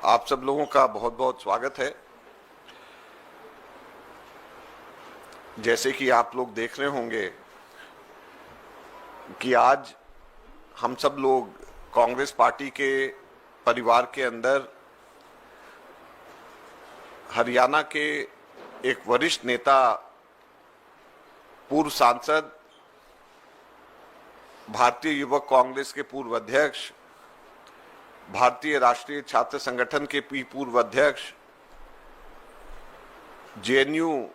आप सब लोगों का बहुत बहुत स्वागत है। जैसे कि आप लोग देख रहे होंगे कि आज हम सब लोग कांग्रेस पार्टी के परिवार के अंदर हरियाणा के एक वरिष्ठ नेता, पूर्व सांसद, भारतीय युवक कांग्रेस के पूर्व अध्यक्ष, भारतीय राष्ट्रीय छात्र संगठन के पूर्व अध्यक्ष, जेएनयू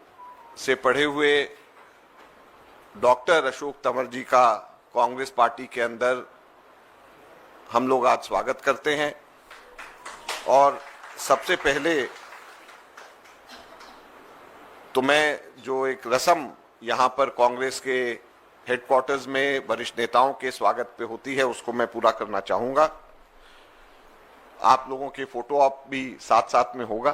से पढ़े हुए डॉक्टर अशोक तंवर जी का कांग्रेस पार्टी के अंदर हम लोग आज स्वागत करते हैं। और सबसे पहले तो मैं जो एक रस्म यहाँ पर कांग्रेस के हेडक्वार्टर्स में वरिष्ठ नेताओं के स्वागत पे होती है उसको मैं पूरा करना चाहूंगा। आप लोगों के फोटो ऑप भी साथ साथ में होगा।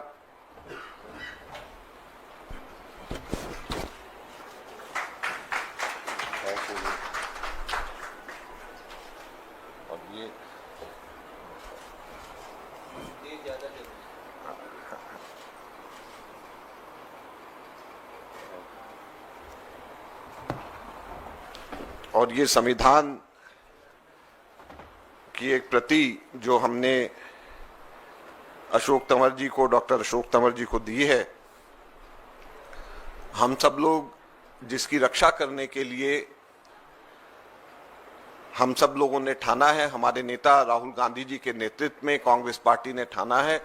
और ये और ये संविधान की एक प्रति जो हमने अशोक तंवर जी को, डॉक्टर अशोक तंवर जी को दी है। हम सब लोग जिसकी रक्षा करने के लिए हम सब लोगों ने ठाना है, हमारे नेता राहुल गांधी जी के नेतृत्व में कांग्रेस पार्टी ने ठाना है।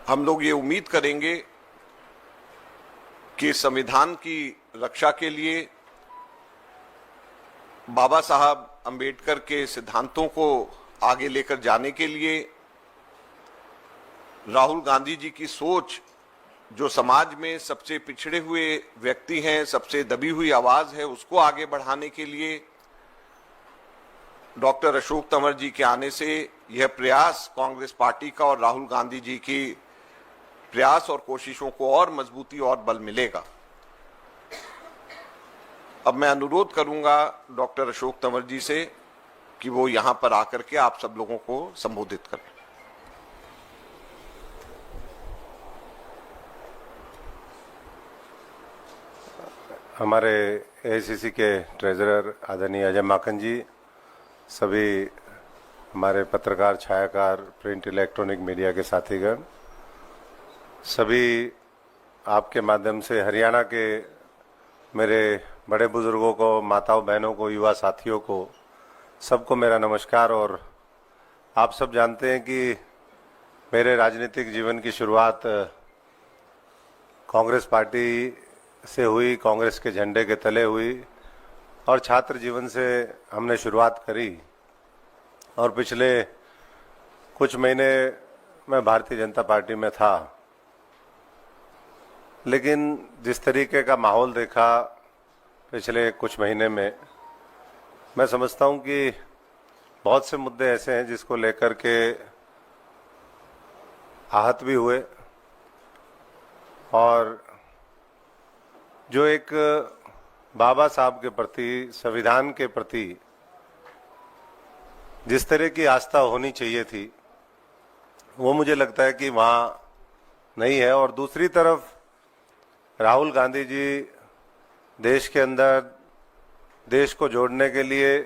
हम लोग ये उम्मीद करेंगे कि संविधान की रक्षा के लिए बाबा साहब अंबेडकर के सिद्धांतों को आगे लेकर जाने के लिए राहुल गांधी जी की सोच, जो समाज में सबसे पिछड़े हुए व्यक्ति हैं, सबसे दबी हुई आवाज है, उसको आगे बढ़ाने के लिए डॉक्टर अशोक तंवर जी के आने से यह प्रयास कांग्रेस पार्टी का और राहुल गांधी जी की प्रयास और कोशिशों को और मजबूती और बल मिलेगा। अब मैं अनुरोध करूंगा डॉक्टर अशोक तंवर जी से कि वो यहां पर आकर के आप सब लोगों को संबोधित करें। हमारे एआईसीसी के ट्रेजरर आदरणीय अजय माकन जी, सभी हमारे पत्रकार, छायाकार, प्रिंट, इलेक्ट्रॉनिक मीडिया के साथीगण, सभी आपके माध्यम से हरियाणा के मेरे बड़े बुजुर्गों को, माताओं बहनों को, युवा साथियों को, सबको मेरा नमस्कार। और आप सब जानते हैं कि मेरे राजनीतिक जीवन की शुरुआत कांग्रेस पार्टी से हुई, कांग्रेस के झंडे के तले हुई और छात्र जीवन से हमने शुरुआत करी। और पिछले कुछ महीने मैं भारतीय जनता पार्टी में था, लेकिन जिस तरीके का माहौल देखा पिछले कुछ महीने में, मैं समझता हूं कि बहुत से मुद्दे ऐसे हैं जिसको लेकर के आहत भी हुए। और जो एक बाबा साहब के प्रति, संविधान के प्रति जिस तरह की आस्था होनी चाहिए थी, वो मुझे लगता है कि वहाँ नहीं है। और दूसरी तरफ राहुल गांधी जी देश के अंदर देश को जोड़ने के लिए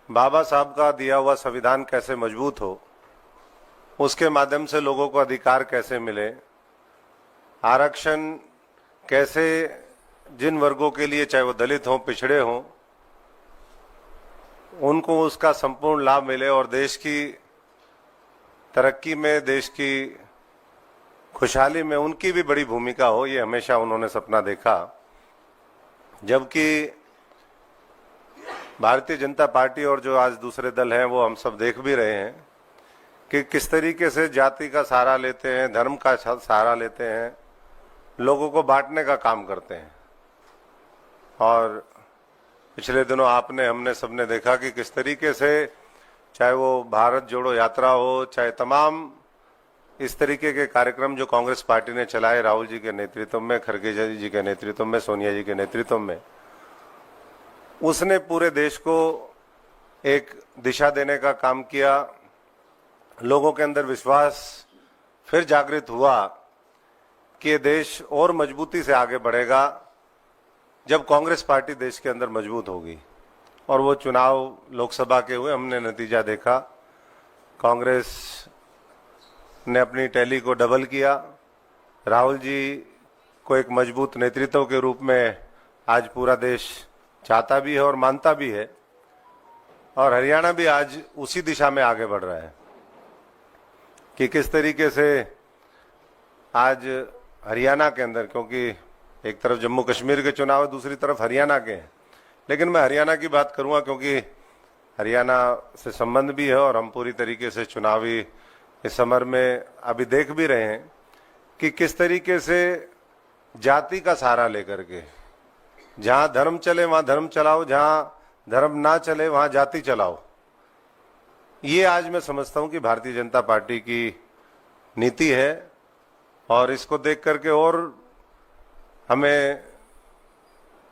बाबा साहब का दिया हुआ संविधान कैसे मजबूत हो, उसके माध्यम से लोगों को अधिकार कैसे मिले, आरक्षण कैसे जिन वर्गों के लिए, चाहे वो दलित हों, पिछड़े हों, उनको उसका संपूर्ण लाभ मिले और देश की तरक्की में, देश की खुशहाली में उनकी भी बड़ी भूमिका हो, ये हमेशा उन्होंने सपना देखा। जबकि भारतीय जनता पार्टी और जो आज दूसरे दल हैं, वो हम सब देख भी रहे हैं कि किस तरीके से जाति का सहारा लेते हैं, धर्म का सहारा लेते हैं, लोगों को बांटने का काम करते हैं। और पिछले दिनों आपने, हमने सबने देखा कि किस तरीके से, चाहे वो भारत जोड़ो यात्रा हो, चाहे तमाम इस तरीके के कार्यक्रम जो कांग्रेस पार्टी ने चलाए, राहुल जी के नेतृत्व में, खड़गे जी के नेतृत्व में, सोनिया जी के नेतृत्व में, उसने पूरे देश को एक दिशा देने का काम किया। लोगों के अंदर विश्वास फिर जागृत हुआ कि देश और मजबूती से आगे बढ़ेगा जब कांग्रेस पार्टी देश के अंदर मजबूत होगी। और वो चुनाव लोकसभा के हुए, हमने नतीजा देखा, कांग्रेस ने अपनी टैली को डबल किया। राहुल जी को एक मजबूत नेतृत्व के रूप में आज पूरा देश चाहता भी है और मानता भी है, और हरियाणा भी आज उसी दिशा में आगे बढ़ रहा है कि किस तरीके से आज हरियाणा के अंदर, क्योंकि एक तरफ जम्मू कश्मीर के चुनाव है, दूसरी तरफ हरियाणा के हैं, लेकिन मैं हरियाणा की बात करूंगा क्योंकि हरियाणा से संबंध भी है और हम पूरी तरीके से चुनावी इस समर में अभी देख भी रहे हैं कि किस तरीके से जाति का सहारा लेकर के जहां धर्म चले वहां धर्म चलाओ, जहां धर्म ना चले वहां जाति चलाओ। ये आज मैं समझता हूं कि भारतीय जनता पार्टी की नीति है, और इसको देख करके और हमें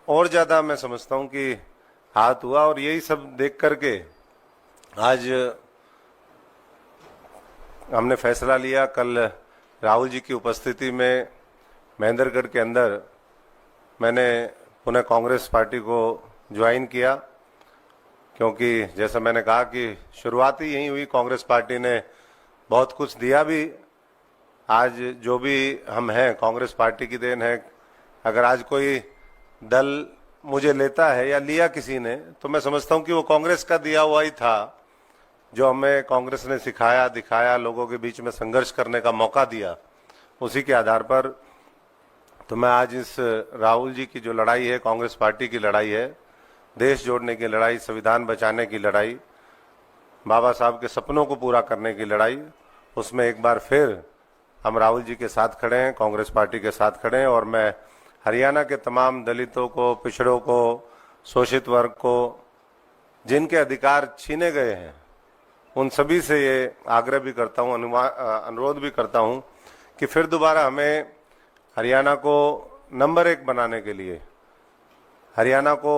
और ज्यादा मैं समझता हूं कि हाथ हुआ। और यही सब देख करके आज हमने फैसला लिया, कल राहुल जी की उपस्थिति में महेंद्रगढ़ के अंदर मैंने पुनः कांग्रेस पार्टी को ज्वाइन किया, क्योंकि जैसा मैंने कहा कि शुरुआत ही यही हुई। कांग्रेस पार्टी ने बहुत कुछ दिया भी, आज जो भी हम हैं कांग्रेस पार्टी की देन है। अगर आज कोई दल मुझे लेता है या लिया किसी ने, तो मैं समझता हूं कि वो कांग्रेस का दिया हुआ ही था, जो हमें कांग्रेस ने सिखाया, दिखाया, लोगों के बीच में संघर्ष करने का मौका दिया, उसी के आधार पर। तो मैं आज इस राहुल जी की जो लड़ाई है, कांग्रेस पार्टी की लड़ाई है, देश जोड़ने की लड़ाई, संविधान बचाने की लड़ाई, बाबा साहब के सपनों को पूरा करने की लड़ाई, उसमें एक बार फिर हम राहुल जी के साथ खड़े हैं, कांग्रेस पार्टी के साथ खड़े हैं। और मैं हरियाणा के तमाम दलितों को, पिछड़ों को, शोषित वर्ग को, जिनके अधिकार छीने गए हैं, उन सभी से ये आग्रह भी करता हूं, अनुरोध भी करता हूं कि फिर दोबारा हमें हरियाणा को नंबर 1 बनाने के लिए, हरियाणा को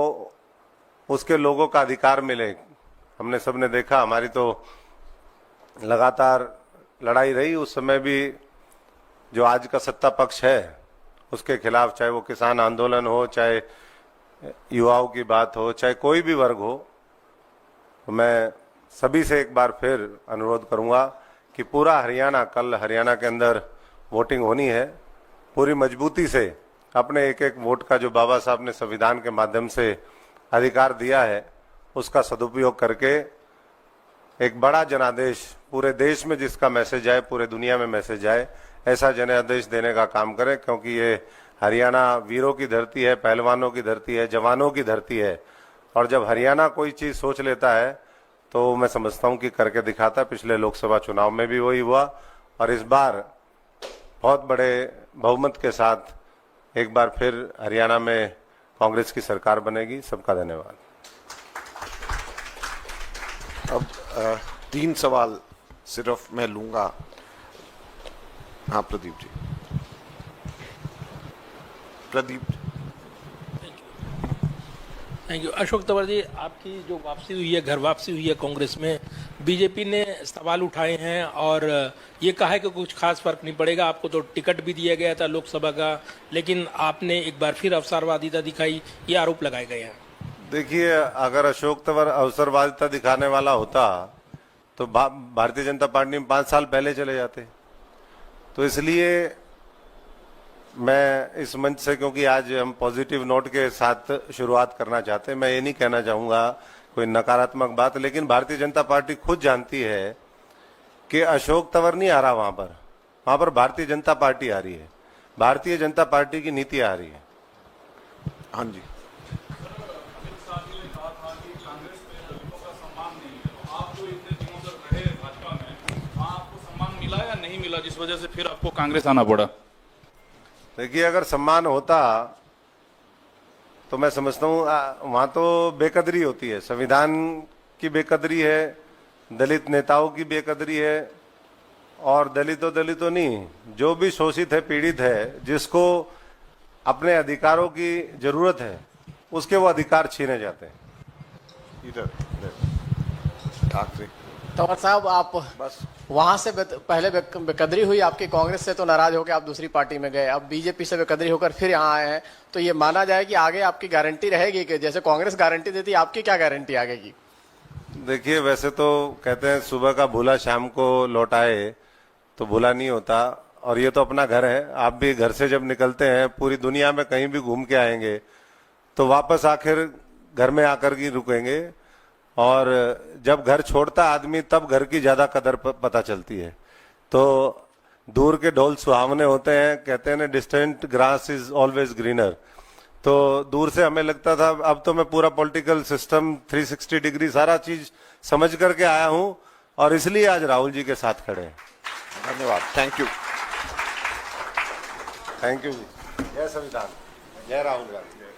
उसके लोगों का अधिकार मिले। हमने सबने देखा, हमारी तो लगातार लड़ाई रही, उस समय भी जो आज का सत्ता पक्ष है उसके खिलाफ, चाहे वो किसान आंदोलन हो, चाहे युवाओं की बात हो, चाहे कोई भी वर्ग हो। तो मैं सभी से एक बार फिर अनुरोध करूंगा कि पूरा हरियाणा, कल हरियाणा के अंदर वोटिंग होनी है, पूरी मजबूती से अपने एक एक वोट का जो बाबा साहब ने संविधान के माध्यम से अधिकार दिया है, उसका सदुपयोग करके एक बड़ा जनादेश पूरे देश में, जिसका मैसेज आए, पूरे दुनिया में मैसेज आए, ऐसा जनादेश देने का काम करें। क्योंकि ये हरियाणा वीरों की धरती है, पहलवानों की धरती है, जवानों की धरती है, और जब हरियाणा कोई चीज सोच लेता है तो मैं समझता हूं कि करके दिखाता। पिछले लोकसभा चुनाव में भी वही हुआ, और इस बार बहुत बड़े बहुमत के साथ एक बार फिर हरियाणा में कांग्रेस की सरकार बनेगी। सबका धन्यवाद। अब 3 सवाल सिर्फ मैं लूंगा। हाँ, प्रदीप जी। प्रदीप। Thank you. अशोक तंवर जी, आपकी जो वापसी हुई है, घर वापसी हुई है कांग्रेस में, बीजेपी ने सवाल उठाए हैं और ये कहा है कि कुछ खास फर्क नहीं पड़ेगा। आपको तो टिकट भी दिया गया था लोकसभा का, लेकिन आपने एक बार फिर अवसरवादिता दिखाई, ये आरोप लगाए गए हैं। देखिए, अगर अशोक तंवर अवसरवादिता दिखाने वाला होता तो भारतीय जनता पार्टी में 5 साल पहले चले जाते। तो इसलिए मैं इस मंच से, क्योंकि आज हम पॉजिटिव नोट के साथ शुरुआत करना चाहते हैं, मैं ये नहीं कहना चाहूंगा कोई नकारात्मक बात, लेकिन भारतीय जनता पार्टी खुद जानती है कि अशोक तंवर नहीं आ रहा वहां पर भारतीय जनता पार्टी आ रही है, भारतीय जनता पार्टी की नीति आ रही है। हाँ जी। जिस वजह से फिर आपको कांग्रेस आना पड़ा। देखिए, अगर सम्मान होता तो मैं समझता हूं वहां तो बेकदरी होती है, संविधान की बेकदरी है, दलित नेताओं की बेकदरी है, और दलितों नहीं, जो भी शोषित है, पीड़ित है, जिसको अपने अधिकारों की जरूरत है, उसके वो अधिकार छीने जाते हैं। इधर आखिरी तंवर साहब, आप बस वहां से पहले बेकदरी हुई आपकी, कांग्रेस से तो नाराज होकर आप दूसरी पार्टी में गए, अब बीजेपी से बेकदरी होकर फिर यहाँ आए हैं, तो ये माना जाए कि आगे आपकी गारंटी रहेगी कि जैसे कांग्रेस गारंटी देती, आपकी क्या गारंटी आगे की? देखिए, वैसे तो कहते हैं सुबह का भूला शाम को लौटाए, तो भूला नहीं होता। और ये तो अपना घर है। आप भी घर से जब निकलते हैं, पूरी दुनिया में कहीं भी घूम के आएंगे तो वापस आखिर घर में आकर ही रुकेंगे। और जब घर छोड़ता आदमी तब घर की ज्यादा कदर पता चलती है। तो दूर के ढोल सुहावने होते हैं, कहते हैं ना, distant grass is always greener. तो दूर से हमें लगता था, अब तो मैं पूरा पॉलिटिकल सिस्टम 360 डिग्री सारा चीज समझ करके आया हूं, और इसलिए आज राहुल जी के साथ खड़े हैं। धन्यवाद, थैंक यू। थैंक यू जी। जय संविधान, जय राहुल गांधी।